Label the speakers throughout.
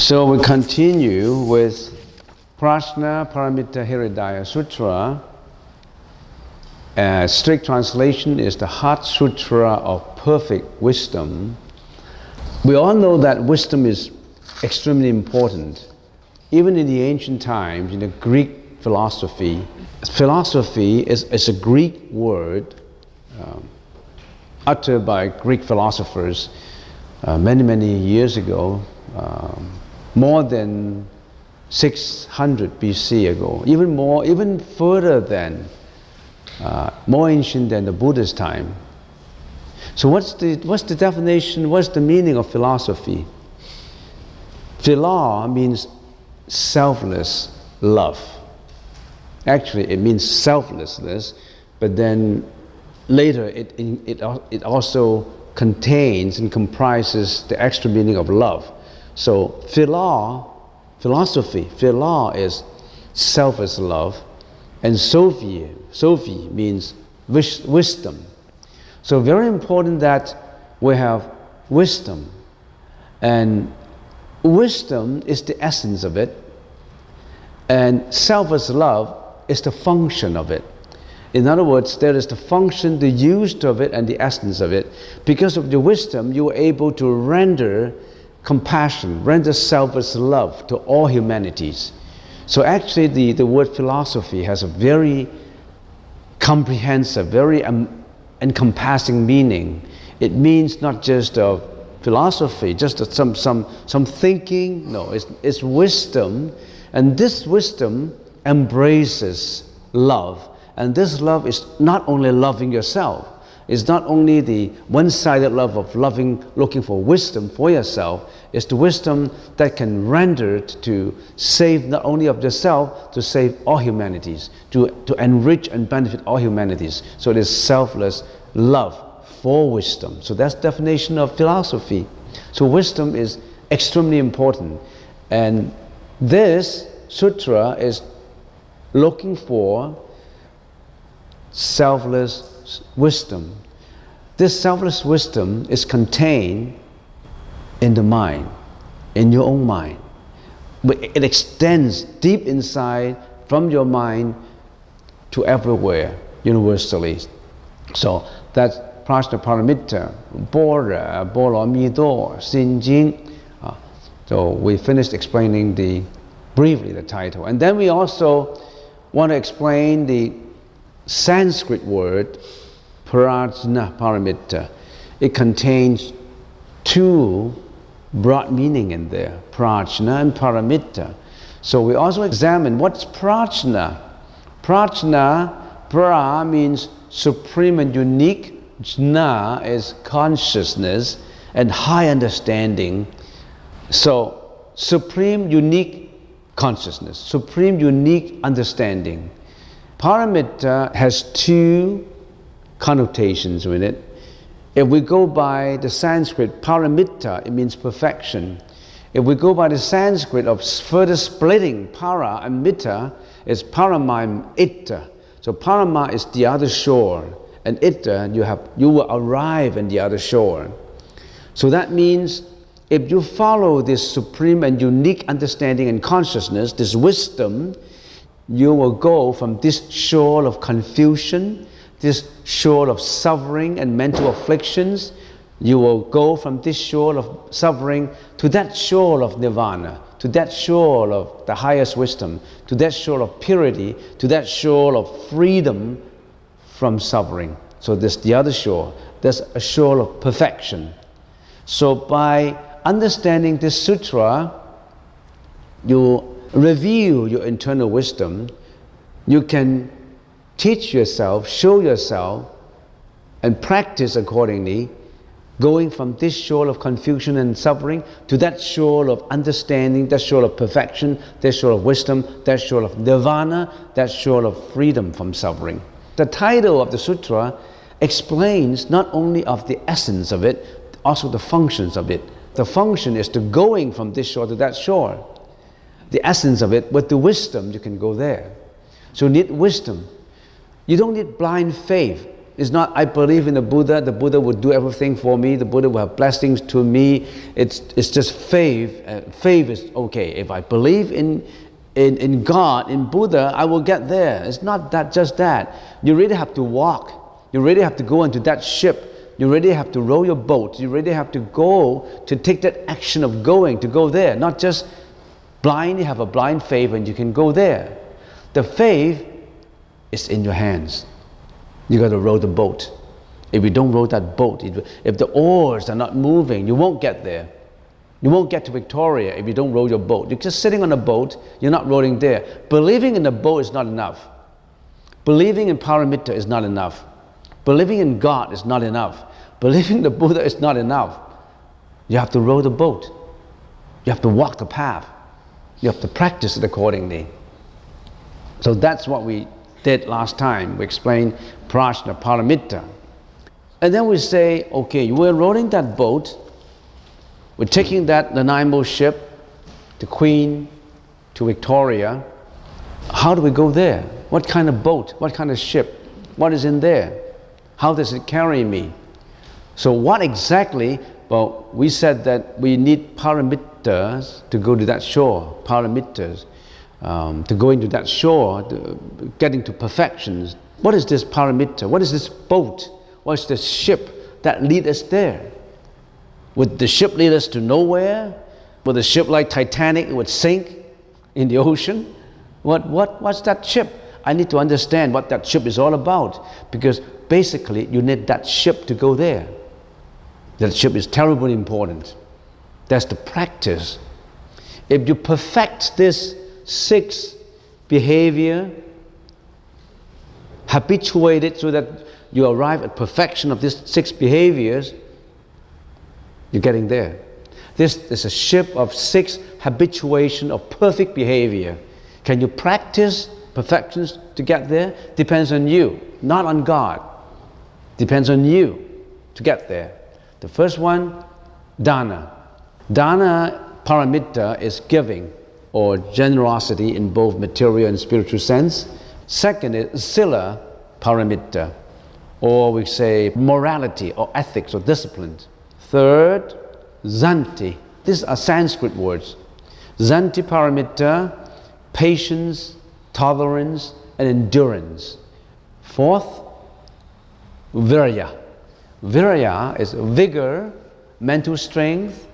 Speaker 1: So we continue with Prajna Paramita Hridaya Sutra. Strict translation is the Heart Sutra of Perfect Wisdom. We all know that wisdom is extremely important. Even in the ancient times, in the Greek philosophy is a Greek word uttered by Greek philosophers many years ago, more than 600 BC ago, even further than, more ancient than the Buddhist time. So what's the definition, what's the meaning of philosophy? Philo means selfless love. Actually, it means selflessness, but then later it also contains and comprises the extra meaning of love. So philosophy is selfless love, and Sophie means wisdom. So very important that we have wisdom, and wisdom is the essence of it, and selfless love is the function of it. In other words, there is the function, the use of it, and the essence of it. Because of the wisdom, you are able to render compassion, render selfless love to all humanities. So actually the word philosophy has a very comprehensive, very encompassing meaning. It means not just philosophy, just some thinking. No, it's wisdom, and this wisdom embraces love. And this love is not only loving yourself, it's not only the one-sided love of looking for wisdom for yourself, it's the wisdom that can render to save not only of yourself, to save all humanities, to enrich and benefit all humanities. So it is selfless love for wisdom. So that's the definition of philosophy. So wisdom is extremely important. And this sutra is looking for selfless wisdom. This selfless wisdom is contained in the mind, in your own mind. But it extends deep inside from your mind to everywhere, universally. So that's Prajna Paramita, Bora, Bolo Mido, Sin Jing. So we finished explaining briefly the title. And then we also want to explain the Sanskrit word Prajna Paramita. It contains two broad meaning in there, Prajna and Paramita. So we also examine what's Prajna. Pra means supreme and unique. Jna is consciousness and high understanding. So supreme, unique consciousness, supreme, unique understanding. Paramita has two connotations with it. If we go by the Sanskrit, paramita, it means perfection. If we go by the Sanskrit of further splitting, para and mita, is parama and itta. So parama is the other shore, and itta, you will arrive in the other shore. So that means if you follow this supreme and unique understanding and consciousness, this wisdom, you will go from this shore of confusion, this shore of suffering and mental afflictions. You will go from this shore of suffering to that shore of nirvana, to that shore of the highest wisdom, to that shore of purity, to that shore of freedom from suffering. So there's the other shore. There's a shore of perfection. So by understanding this sutra, you reveal your internal wisdom. You can teach yourself, show yourself, and practice accordingly, going from this shore of confusion and suffering to that shore of understanding, that shore of perfection, that shore of wisdom, that shore of nirvana, that shore of freedom from suffering. The title of the sutra explains not only of the essence of it, also the functions of it. The function is to going from this shore to that shore. The essence of it, with the wisdom, you can go there. So you need wisdom. You don't need blind faith. It's not, I believe in the Buddha will do everything for me, the Buddha will have blessings to me. It's just faith. Faith is okay. If I believe in God, in Buddha, I will get there. It's not just that. You really have to walk. You really have to go into that ship. You really have to row your boat. You really have to go to take that action of going, to go there. Not just blind, you have a blind faith and you can go there. The faith is in your hands. You got to row the boat. If you don't row that boat, if the oars are not moving, you won't get there. You won't get to Victoria if you don't row your boat. You're just sitting on a boat, you're not rowing there. Believing in the boat is not enough. Believing in Paramita is not enough. Believing in God is not enough. Believing in the Buddha is not enough. You have to row the boat. You have to walk the path. You have to practice it accordingly. So that's what we did last time. We explained Prajna, Paramita. And then we say, okay, we're rowing that boat. We're taking the Nanaimo ship, the Queen, to Victoria. How do we go there? What kind of boat? What kind of ship? What is in there? How does it carry me? So what exactly? Well, we said that we need paramitas to go to that shore. Paramitas. To go into that shore, getting to perfections. What is this paramita? What is this boat? What is this ship that leads us there? Would the ship lead us to nowhere? Would the ship like Titanic, it would sink in the ocean? What's that ship? I need to understand what that ship is all about, because basically you need that ship to go there. That ship is terribly important. That's the practice. If you perfect this 6 behavior, habituate it so that you arrive at perfection of these 6 behaviors, you're getting there. This is a ship of 6 habituation of perfect behavior. Can you practice perfections to get there? Depends on you, not on God. Depends on you to get there. The first one, dana. Dana paramita is giving, or generosity in both material and spiritual sense. Second is sila paramita, or we say morality or ethics or discipline. Third, zanti. These are Sanskrit words. Zanti paramita, patience, tolerance, and endurance. Fourth, virya. Virya is vigor, mental strength,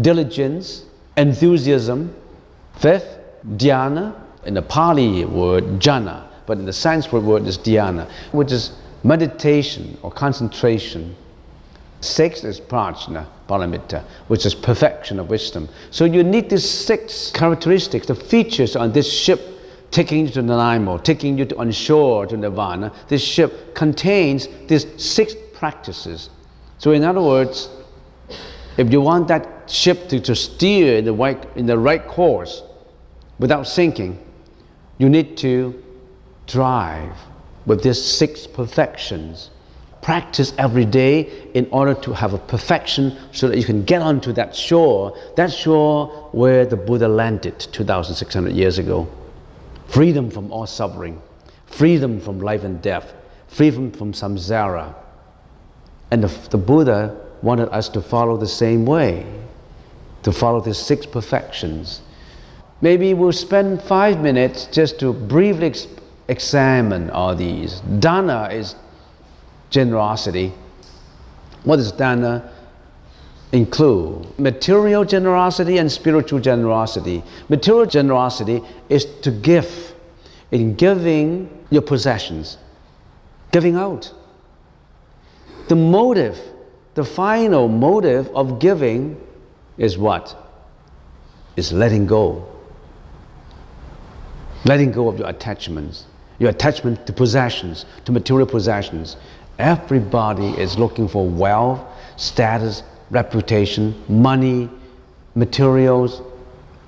Speaker 1: diligence, enthusiasm. Fifth, dhyana. In the Pali word, jhana, but in the Sanskrit word is dhyana, which is meditation or concentration. Sixth is prajna, paramita, which is perfection of wisdom. So you need these 6 characteristics, the features on this ship taking you to Nanaimo, taking you on shore to Nirvana. This ship contains these 6 practices. So in other words, if you want that ship to steer in the right course without sinking, you need to drive with these 6 perfections. Practice every day in order to have a perfection so that you can get onto that shore where the Buddha landed 2,600 years ago. Freedom from all suffering, freedom from life and death, freedom from samsara. And the Buddha wanted us to follow the same way, to follow these 6 perfections. Maybe we'll spend 5 minutes just to briefly examine all these. Dana is generosity. What does dana include? Material generosity and spiritual generosity. Material generosity is to give. In giving your possessions, giving out. The motive, the final motive of giving is what? Is letting go. Letting go of your attachments. Your attachment to possessions, to material possessions. Everybody is looking for wealth, status, reputation, money, materials,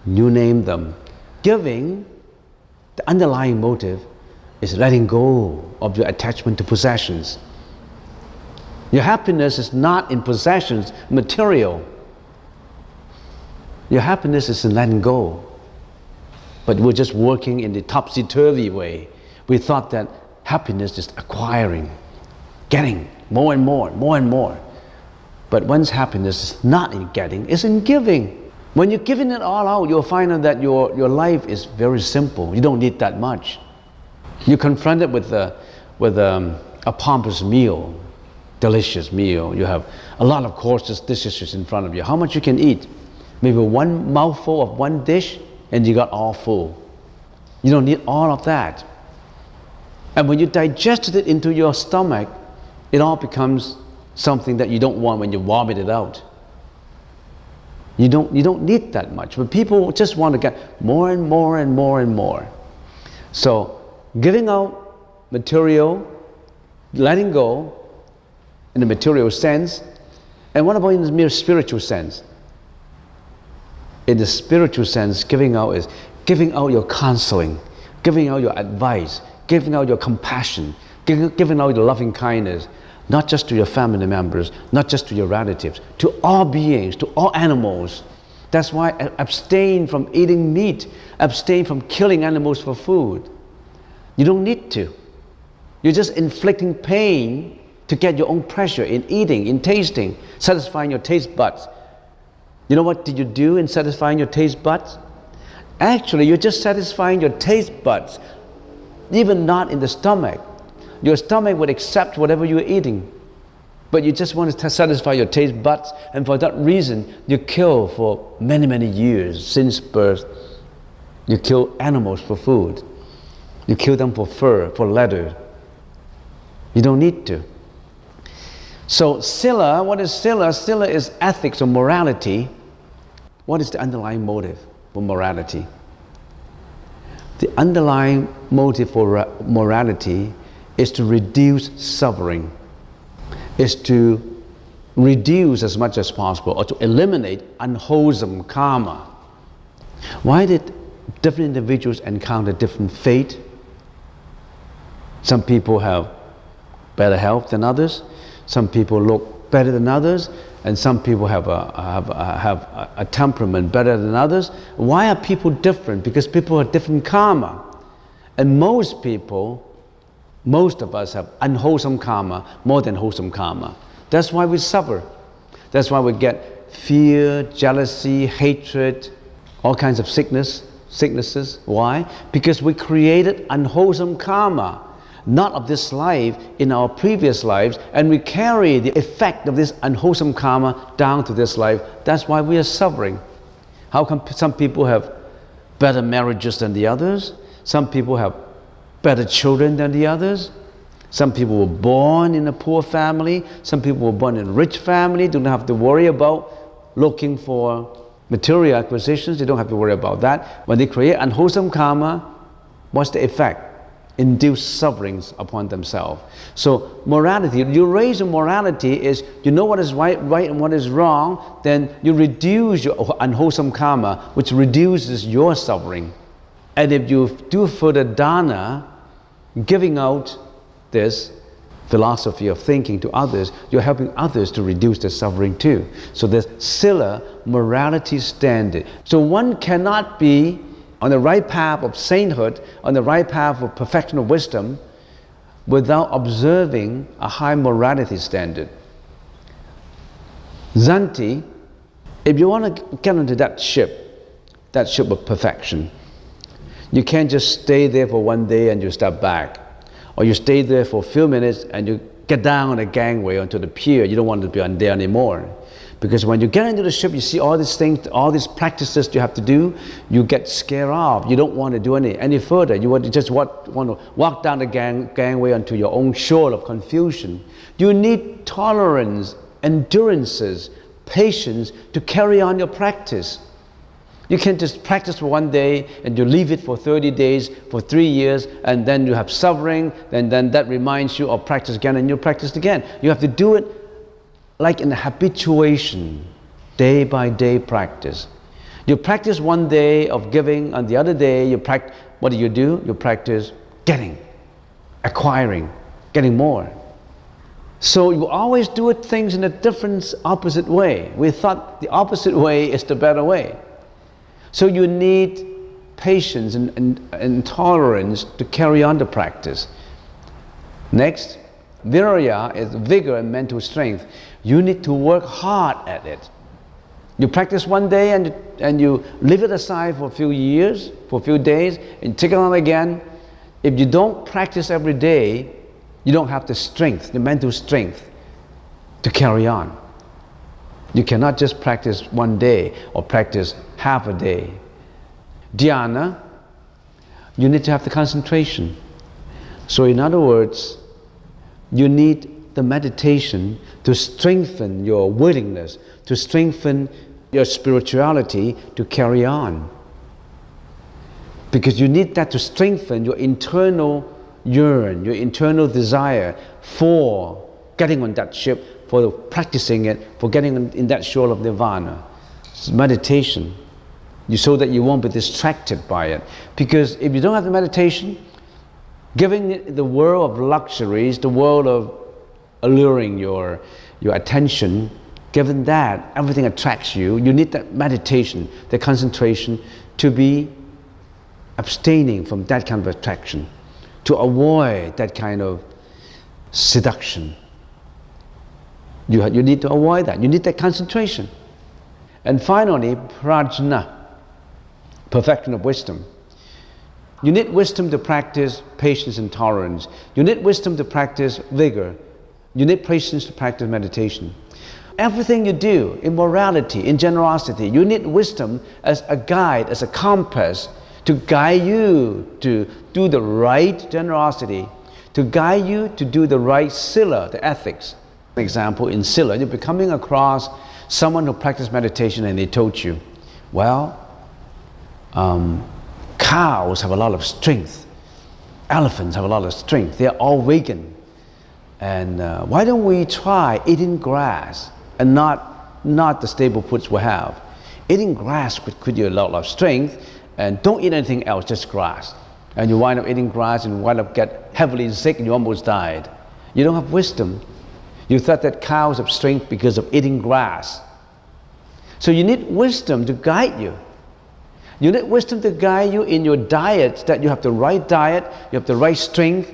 Speaker 1: you name them. Giving, the underlying motive is letting go of your attachment to possessions. Your happiness is not in possessions, material. Your happiness is in letting go. But we're just working in the topsy-turvy way. We thought that happiness is acquiring. getting more and more, more and more. But one's happiness is not in getting, it's in giving. When you're giving it all out, you'll find out that your life is very simple. You don't need that much. You're confronted with a pompous meal, delicious meal. You have a lot of courses, dishes in front of you. How much you can eat? Maybe one mouthful of one dish and you got all full. You don't need all of that. And when you digested it into your stomach, it all becomes something that you don't want when you vomit it out. You don't need that much, but people just want to get more and more and more and more. So giving out material, letting go in the material sense, and what about in the mere spiritual sense? In the spiritual sense, giving out is giving out your counseling, giving out your advice, giving out your compassion, giving out your loving kindness, not just to your family members, not just to your relatives, to all beings, to all animals. That's why abstain from eating meat, abstain from killing animals for food. You don't need to. You're just inflicting pain to get your own pleasure in eating, in tasting, satisfying your taste buds. You know what did you do in satisfying your taste buds? Actually, you're just satisfying your taste buds, even not in the stomach. Your stomach would accept whatever you're eating, but you just want to satisfy your taste buds, and for that reason, you kill for many, many years since birth. You kill animals for food. You kill them for fur, for leather. You don't need to. So sila, what is sila? Sila is ethics or morality. What is the underlying motive for morality? The underlying motive for morality is to reduce suffering, is to reduce as much as possible or to eliminate unwholesome karma. Why did different individuals encounter different fate? Some people have better health than others, some people look better than others, and some people have a temperament better than others. Why are people different? Because people have different karma. And most of us have unwholesome karma more than wholesome karma. That's why we suffer. That's why we get fear, jealousy, hatred, all kinds of sicknesses. Why? Because we created unwholesome karma, not of this life, in our previous lives, and we carry the effect of this unwholesome karma down to this life. That's why we are suffering. How come some people have better marriages than the others? Some people have better children than the others? Some people were born in a poor family, some people were born in a rich family, don't have to worry about looking for material acquisitions, they don't have to worry about that. When they create unwholesome karma, what's the effect? Induce sufferings upon themselves. So morality, you raise your morality is, you know what is right and what is wrong, then you reduce your unwholesome karma, which reduces your suffering. And if you do further dana, giving out this philosophy of thinking to others, you're helping others to reduce their suffering too. So there's sila, morality standard. So one cannot be on the right path of sainthood, on the right path of perfection of wisdom, without observing a high morality standard. Zanti, if you want to get into that ship of perfection, you can't just stay there for one day and you step back. Or you stay there for a few minutes and you get down on the gangway onto the pier. You don't want to be on there anymore. Because when you get into the ship, you see all these things, all these practices you have to do, you get scared off. You don't want to do any further. You want to walk down the gangway onto your own shore of confusion. You need tolerance, endurances, patience to carry on your practice. You can't just practice for one day and you leave it for 30 days, for 3 years, and then you have suffering, and then that reminds you of practice again, and you practice again. You have to do it like in a habituation, day by day practice. You practice one day of giving, on the other day what do? You practice getting, acquiring, getting more. So you always do things in a different, opposite way. We thought the opposite way is the better way. So you need patience and tolerance to carry on the practice. Next, Virya is vigor and mental strength. You need to work hard at it. You practice one day and you leave it aside for a few years, for a few days, and take it on again. If you don't practice every day, you don't have the strength, the mental strength to carry on. You cannot just practice one day or practice half a day. Dhyana, you need to have the concentration. So in other words, you need the meditation to strengthen your willingness, to strengthen your spirituality to carry on. Because you need that to strengthen your internal yearn, your internal desire for getting on that ship, for practicing it, for getting in that shoal of nirvana. It's meditation. So that you won't be distracted by it. Because if you don't have the meditation, giving it the world of luxuries, the world of alluring your attention, given that everything attracts you, you need that meditation, the concentration to be abstaining from that kind of attraction, to avoid that kind of seduction. You need to avoid that. You need that concentration. And finally, prajna, perfection of wisdom. You need wisdom to practice patience and tolerance. You need wisdom to practice vigor. You need patience to practice meditation. Everything you do in morality, in generosity, you need wisdom as a guide, as a compass to guide you to do the right generosity, to guide you to do the right sila, the ethics. For example, in sila, you'll be coming across someone who practiced meditation and they told you, well, cows have a lot of strength, elephants have a lot of strength, they're all vegan, and why don't we try eating grass and not the staple foods we have. Eating grass could give you a lot of strength, and don't eat anything else, just grass. And you wind up eating grass and wind up get heavily sick and you almost died. You don't have wisdom. You thought that cows have strength because of eating grass. So you need wisdom to guide you. You need wisdom to guide you in your diet, that you have the right diet, you have the right strength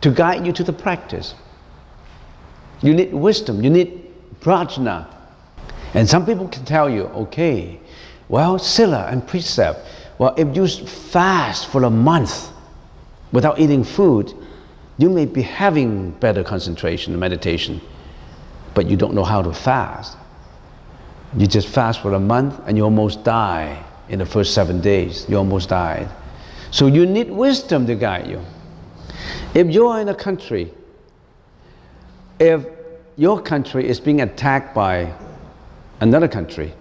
Speaker 1: to guide you to the practice. You need wisdom, you need prajna. And some people can tell you, okay, well, sila and precept, well, if you fast for a month without eating food, you may be having better concentration and meditation, but you don't know how to fast. You just fast for a month and you almost die in the first 7 days. You almost died. So you need wisdom to guide you. If you're in a country, if your country is being attacked by another country,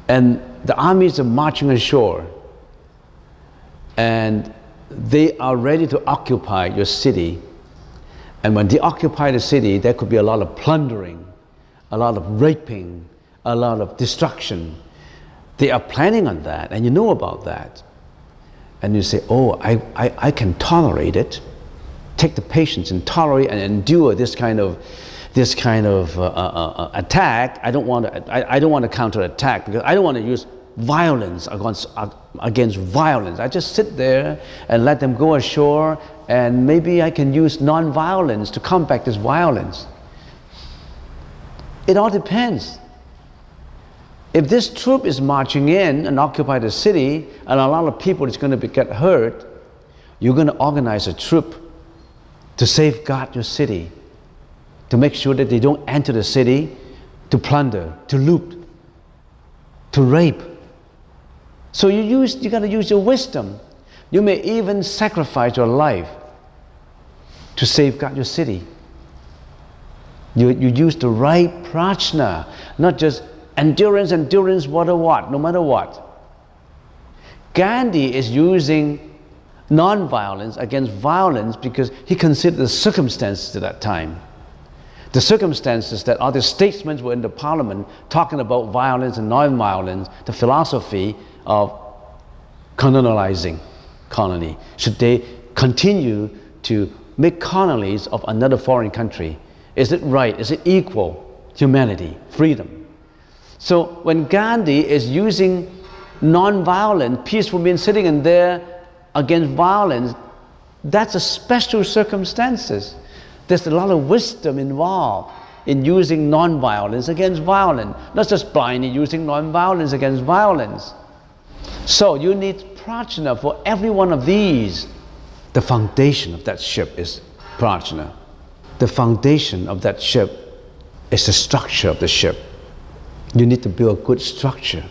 Speaker 1: and the armies are marching ashore, and they are ready to occupy your city, and when they occupy the city, there could be a lot of plundering, a lot of raping, a lot of destruction. They are planning on that, and you know about that. And you say, oh, I can tolerate it. Take the patience and tolerate and endure this kind of attack. I don't want to counterattack because I don't want to use violence against violence. I just sit there and let them go ashore, and maybe I can use non-violence to combat this violence. It all depends. If this troop is marching in and occupy the city, and a lot of people is going to get hurt, you're going to organize a troop to safeguard your city, to make sure that they don't enter the city to plunder, to loot, to rape. So you got to use your wisdom. You may even sacrifice your life to safeguard your city. You use the right prajna, not just endurance, no matter what. Gandhi is using non-violence against violence because he considered the circumstances at that time. The circumstances that other statesmen were in the parliament talking about violence and non-violence, the philosophy of colonizing colony. Should they continue to make colonies of another foreign country? Is it right? Is it equal? Humanity, freedom. So when Gandhi is using non-violent, peaceful means sitting in there against violence, That's a special circumstances. There's a lot of wisdom involved in using non-violence against violence, not just blindly using non-violence against violence. So you need prajna for every one of these. The foundation of that ship is prajna. The foundation of that ship is the structure of the ship. You need to build a good structure,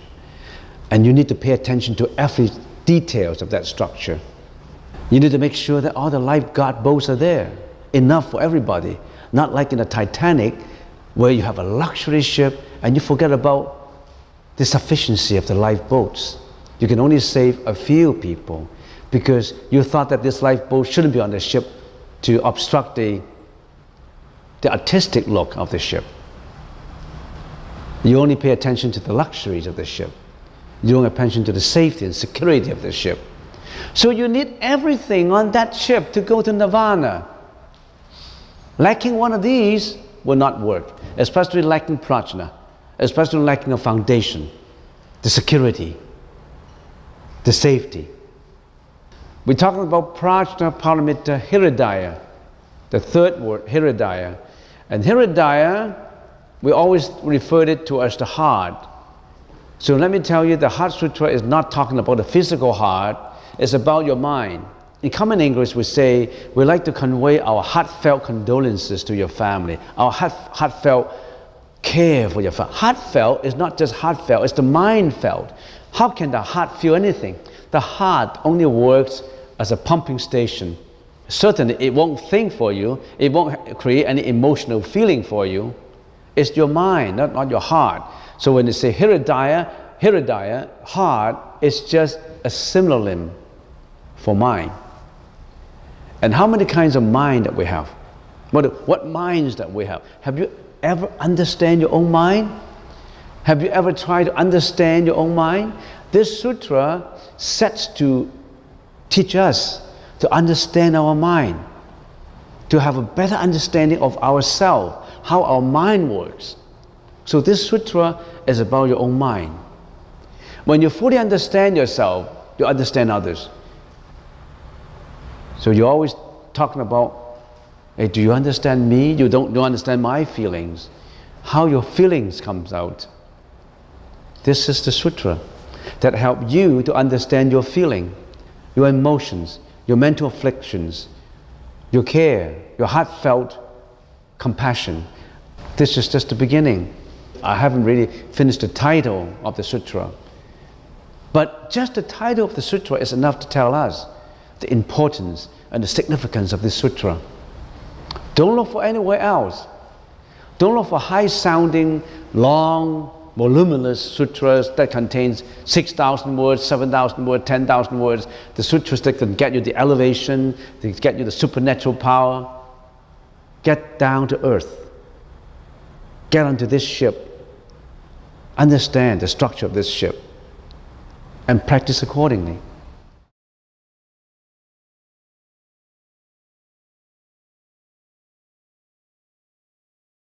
Speaker 1: and you need to pay attention to every details of that structure. You need to make sure that all the lifeguard boats are there, enough for everybody. Not like in the Titanic, where you have a luxury ship and you forget about the sufficiency of the lifeboats. You can only save a few people because you thought that this lifeboat shouldn't be on the ship to obstruct the artistic look of the ship. You only pay attention to the luxuries of the ship. You don't pay attention to the safety and security of the ship. So you need everything on that ship to go to nirvana. Lacking one of these will not work, especially lacking prajna, especially lacking a foundation, the security, the safety. We're talking about prajna, paramita, hiridaya, the third word, hiridaya. And hiridaya, we always refer it to as the heart. So let me tell you, the Heart Sutra is not talking about the physical heart, it's about your mind. In common English, we say, we like to convey our heartfelt condolences to your family, our heartfelt care for your family. Heartfelt is not just heartfelt, it's the mind felt. How can the heart feel anything? The heart only works as a pumping station. Certainly, it won't think for you, it won't create any emotional feeling for you. It's your mind, not your heart. So when they say hiridaya, heart, is just a synonym for mind. And how many kinds of mind that we have? What minds that we have? Have you ever understand your own mind? Have you ever tried to understand your own mind? This sutra sets to teach us to understand our mind, to have a better understanding of ourselves, how our mind works. So this sutra is about your own mind. When you fully understand yourself, you understand others. So you're always talking about, hey, do you understand me? You don't understand my feelings. How your feelings comes out. This is the sutra that help you to understand your feeling, your emotions, your mental afflictions, your care, your heartfelt compassion. This is just the beginning. I haven't really finished the title of the sutra. But just the title of the sutra is enough to tell us the importance and the significance of this sutra. Don't look for anywhere else. Don't look for high-sounding, long, voluminous sutras that contains 6,000 words, 7,000 words, 10,000 words. The sutras that can get you the elevation, they get you the supernatural power. Get down to earth. Get onto this ship. Understand the structure of this ship and practice accordingly.